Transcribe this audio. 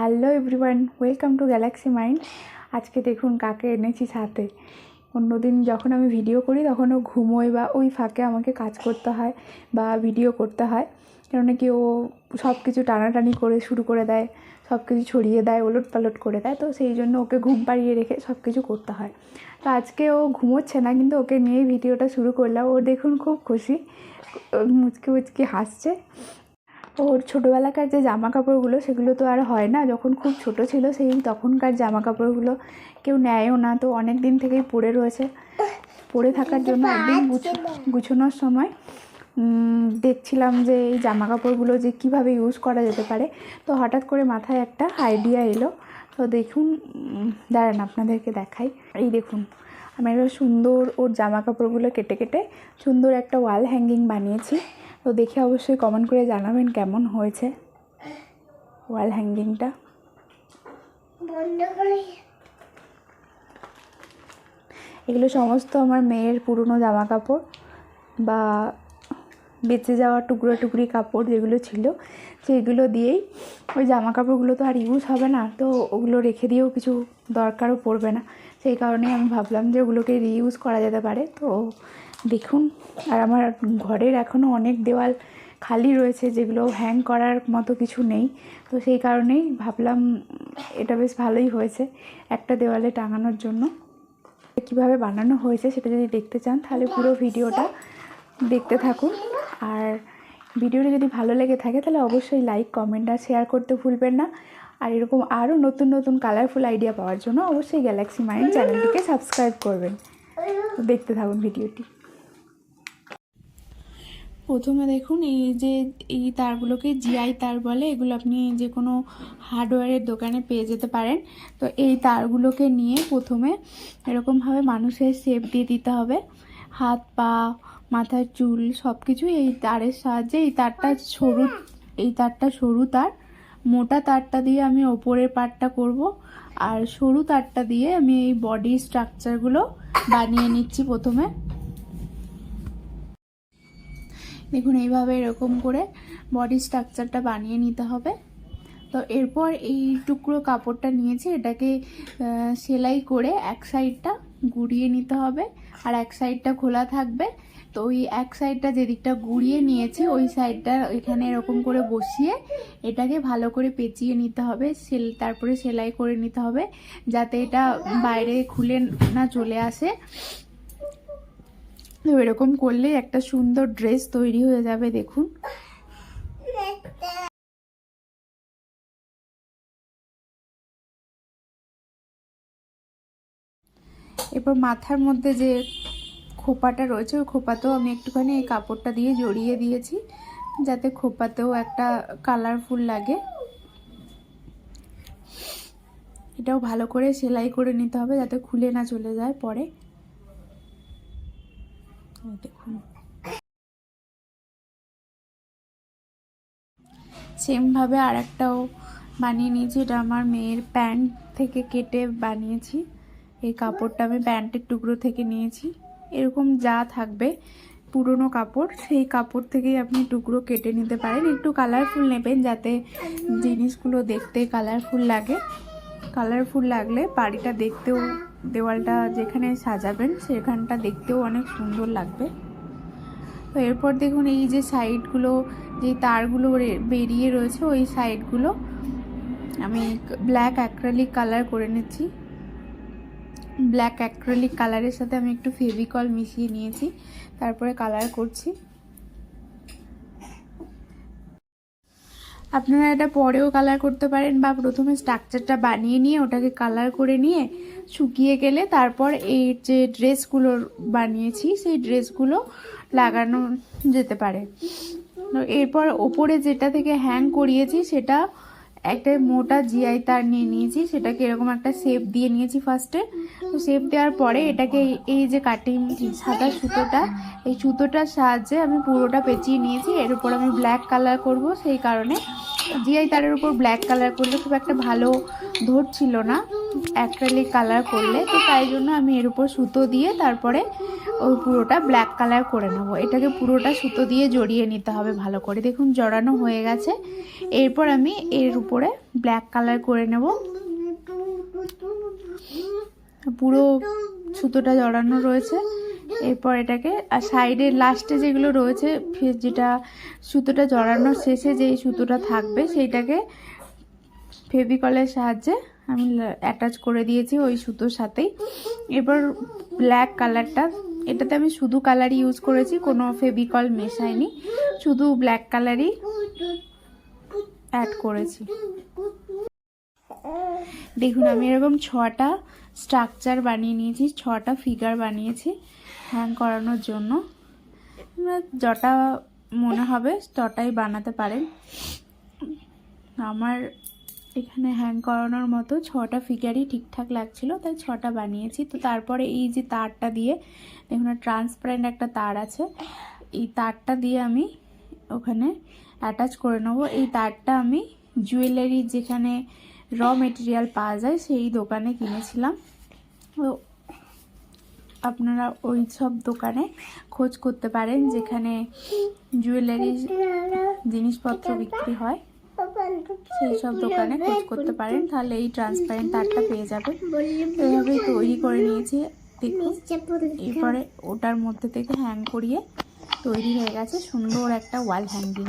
Hello everyone, welcome to Galaxy mind. আজকে দেখুন কাকে এনেছি সাথে। অন্যদিন যখন আমি ভিডিও করি তখন ও ঘুমোয় বা ওই ফাঁকে আমাকে কাজ করতে হয় বা ভিডিও করতে হয়, কারণ কি ও সব কিছু টানাটানি করে শুরু করে দেয়, সব কিছু ছড়িয়ে দেয়, ওলট পালট করে দেয়। তো সেই জন্য ওকে ঘুম পাড়িয়ে রেখে সব কিছু করতে হয়। তো আজকে ও ঘুমোচ্ছে না, কিন্তু ওকে নিয়েই ভিডিওটা শুরু করলাম। ও দেখুন খুব খুশি, মুচকি মুচকি হাসছে। ওর ছোটোবেলাকার যে জামা কাপড়গুলো সেগুলো তো আর হয় না, যখন খুব ছোট ছিল সেই তখনকার জামা কাপড়গুলো কেউ নেয়ও না, তো অনেক দিন থেকেই পড়ে রয়েছে। পড়ে থাকার জন্য একদিন গুছানোর সময় দেখছিলাম যে এই জামা কাপড়গুলো যে কীভাবে ইউজ করা যেতে পারে। তো হঠাৎ করে মাথায় একটা আইডিয়া এলো। তো দেখুন, দাঁড়ান আপনাদেরকে দেখাই। এই দেখুন, আমি একটা সুন্দর ওর জামা কাপড়গুলো কেটে কেটে সুন্দর একটা ওয়াল হ্যাঙ্গিং বানিয়েছি। তো দেখে অবশ্যই কমেন্ট করে জানাবেন কেমন হয়েছে ওয়াল হ্যাঙ্গিংটা। এগুলো সমস্ত আমার মেয়ের পুরনো জামা কাপড় বা বেঁচে যাওয়া টুকরো টুকরি কাপড় যেগুলো ছিল সেইগুলো দিয়েই। ওই জামা কাপড়গুলো তো আর ইউজ হবে না, তো ওগুলো রেখে দিয়েও কিছু দরকারও পড়বে না। সেই কারণেই আমি ভাবলাম যে ওগুলোকে রিইউজ করা যেতে পারে। তো দেখুন, আর আমার ঘরের এখনও অনেক দেওয়াল খালি রয়েছে যেগুলো হ্যাং করার মতো কিছু নেই। তো সেই কারণেই ভাবলাম এটা বেশ ভালোই হয়েছে একটা দেওয়ালে টাঙানোর জন্য। কীভাবে বানানো হয়েছে সেটা যদি দেখতে চান তাহলে পুরো ভিডিওটা দেখতে থাকুন। আর ভিডিওটা যদি ভালো লেগে থাকে তাহলে অবশ্যই লাইক, কমেন্ট আর শেয়ার করতে ভুলবেন না। আর এরকম আরও নতুন নতুন কালারফুল আইডিয়া পাওয়ার জন্য অবশ্যই গ্যালাক্সি মাইন্ড চ্যানেলটিকে সাবস্ক্রাইব করবেন। দেখতে থাকুন ভিডিওটি। প্রথমে দেখুন, এই তারগুলোকে জিআই তার বলে। এগুলো আপনি যে কোনো হার্ডওয়্যারের দোকানে পেয়ে যেতে পারেন। তো এই তারগুলোকে নিয়ে প্রথমে এরকমভাবে মানুষের শেপ দিয়ে দিতে হবে। হাত, পা, মাথার চুল সব কিছু এই তারের সাহায্যে। এই তারটা সরু তার। মোটা তারটা দিয়ে আমি ওপরের পার্টটা করব, আর সরু তারটা দিয়ে আমি এই বডি স্ট্রাকচারগুলো বানিয়ে নিচ্ছি প্রথমে। দেখুন, এইভাবে এরকম করে বডি স্ট্রাকচারটা বানিয়ে নিতে হবে। তো এরপর এই টুকরো কাপড়টা নিয়েছি, এটাকে সেলাই করে এক সাইডটা গুড়িয়ে নিতে হবে আর এক সাইডটা খোলা থাকবে। তো ওই এক সাইডটা যেদিকটা গুড়িয়ে নিয়েছি ওই সাইডটা এখানে এরকম করে বসিয়ে এটাকে ভালো করে পেঁচিয়ে নিতে হবে। তারপরে সেলাই করে নিতে হবে যাতে এটা বাইরে খুলে না চলে আসে। তো এরকম করলেই একটা সুন্দর ড্রেস তৈরি হয়ে যাবে। দেখুন, এরপর মাথার মধ্যে যে খোপাটা রয়েছে ওই খোপাতেও আমি একটুখানি এই কাপড়টা দিয়ে জড়িয়ে দিয়েছি যাতে খোপাতেও একটা কালারফুল লাগে। এটাও ভালো করে সেলাই করে নিতে হবে যাতে খুলে না চলে যায় পরে। দেখুন, সেমভাবে আর একটাও বানিয়ে নিয়েছি। এটা আমার মেয়ের প্যান্ট থেকে কেটে বানিয়েছি। এই কাপড়টা আমি প্যান্টের টুকরো থেকে নিয়েছি। এরকম যা থাকবে পুরনো কাপড় সেই কাপড় থেকেই আপনি টুকরো কেটে নিতে পারেন। একটু কালারফুল নেবেন যাতে জিনিসগুলো দেখতে কালারফুল লাগে। কালারফুল লাগলে বাড়িটা দেখতেও, দেওয়ালটা যেখানে সাজাবেন সেখানটা দেখতেও অনেক সুন্দর লাগবে। তো এরপর দেখুন, এই যে সাইডগুলো যে তারগুলো বেরিয়ে রয়েছে ওই সাইডগুলো আমি ব্ল্যাক অ্যাক্রিলিক কালার করে নিচ্ছি। ব্ল্যাক অ্যাক্রিলিক কালারের সাথে আমি একটু ফেভিকল মিশিয়ে নিয়েছি, তারপরে কালার করছি। আপনারা এটা পরেও কালার করতে পারেন বা প্রথমে স্ট্রাকচারটা বানিয়ে নিয়ে ওটাকে কালার করে নিয়ে শুকিয়ে গেলে তারপর এই যে ড্রেসগুলো বানিয়েছি সেই ড্রেসগুলো লাগানো যেতে পারে। এরপর ওপরে যেটা থেকে হ্যাং করিয়েছি সেটা একটা মোটা জিআই তার নিয়ে নিয়েছি, সেটাকে এরকম একটা শেপ দিয়ে নিয়েছি ফার্স্টে। তো শেপ দেওয়ার পরে এটাকে এই যে কাটিং সাদা সুতোটা, এই সুতোটার সাহায্যে আমি পুরোটা পেঁচিয়ে নিয়েছি। এর উপর আমি ব্ল্যাক কালার করব, সেই কারণে জিআই তারের উপর ব্ল্যাক কালার করলে খুব একটা ভালো ধরছিল না। অ্যাক্রিলিক কালার করলে, তো তাই জন্য আমি এর উপর সুতো দিয়ে তারপরে ওই পুরোটা ব্ল্যাক কালার করে নেব। এটাকে পুরোটা সুতো দিয়ে জড়িয়ে নিতে হবে ভালো করে। দেখুন জড়ানো হয়ে গেছে। এরপর আমি এর উপরে ব্ল্যাক কালার করে নেব। পুরো সুতোটা জড়ানো রয়েছে। এরপর এটাকে আর সাইডের লাস্টে যেগুলো রয়েছে, যেটা সুতোটা জড়ানোর শেষে যেই সুতোটা থাকবে সেইটাকে ফেভিকলের সাহায্যে আমি অ্যাটাচ করে দিয়েছি ওই সুতোর সাথেই। এবার ব্ল্যাক কালারটা, এটাতে আমি শুধু কালারই ইউজ করেছি, কোনো ফেভিকল মেশাইনি, শুধু ব্ল্যাক কালারই অ্যাড করেছি। দেখুন আমি এরকম 6টা স্ট্রাকচার বানিয়ে নিয়েছি, 6টা ফিগার বানিয়েছি হ্যাং করানোর জন্য। যটা মনে হবে তটাই বানাতে পারেন। আমার এখানে হ্যাং করানোর মতো 6টা ফিগারই ঠিকঠাক লাগছিল, তাই 6টা বানিয়েছি। তো তারপরে এই যে তারটা দিয়ে, দেখুন ট্রান্সপারেন্ট একটা তার আছে, এই তারটা দিয়ে আমি ওখানে অ্যাটাচ করে নেব। এই তারটা আমি জুয়েলারি যেখানে র মেটেরিয়াল পাওয়া যায় সেই দোকানে কিনেছিলাম। তো আপনারা ওই সব দোকানে খোঁজ করতে পারেন যেখানে জুয়েলারি জিনিসপত্র বিক্রি হয়, সেই সব দোকানে খোঁজ করতে পারেন, তাহলে এই ট্রান্সপারেন্ট তারটা পেয়ে যাবেন। এভাবেই তৈরি করে নিয়েছি দেখুন। এরপরে ওটার মধ্যে থেকে হ্যাং করিয়ে তৈরি হয়ে গেছে সুন্দর একটা ওয়াল হ্যাঙ্গিং।